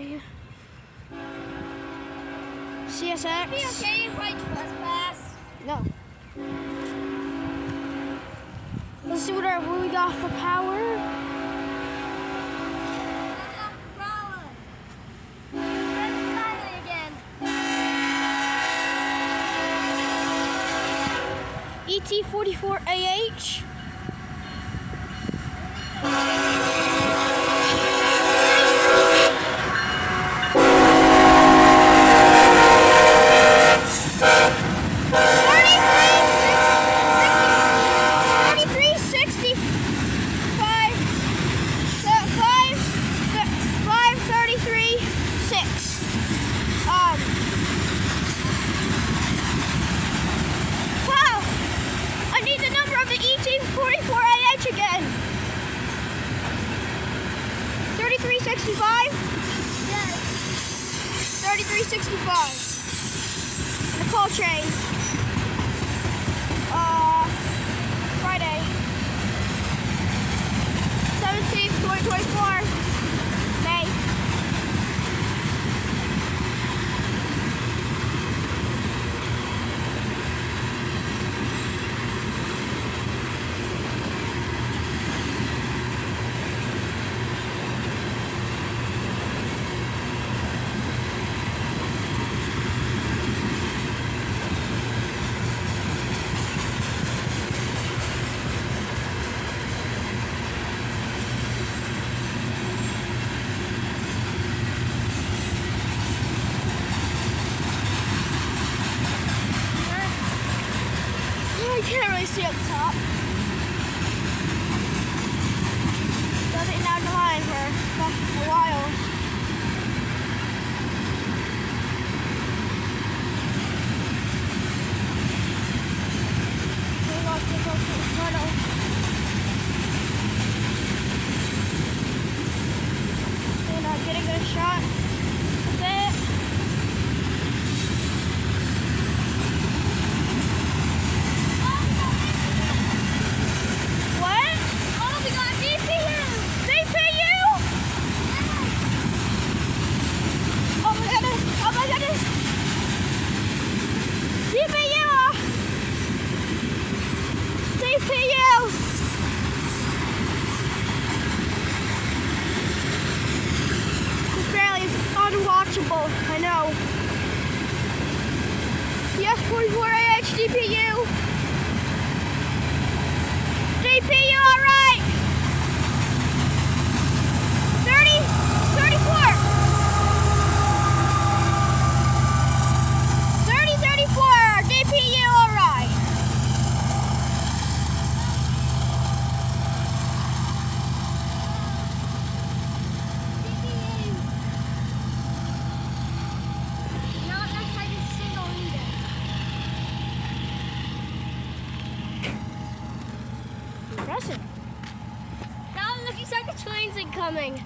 Okay. CSX. Be okay if I trespass? No. Let's see what we got for power. ET44AH. ET44AH again. 3365? Yes. 3365. The call train. Friday. 17th, 2024. May. I can't really see up top. Doesn't down the line for a while. And get a good shot of it. Unwatchable, I know. ES44AH DPU. DPU, all right. 30, 34. 30, 34, DPU, all right. Impressive. Now it looks like the trains are coming.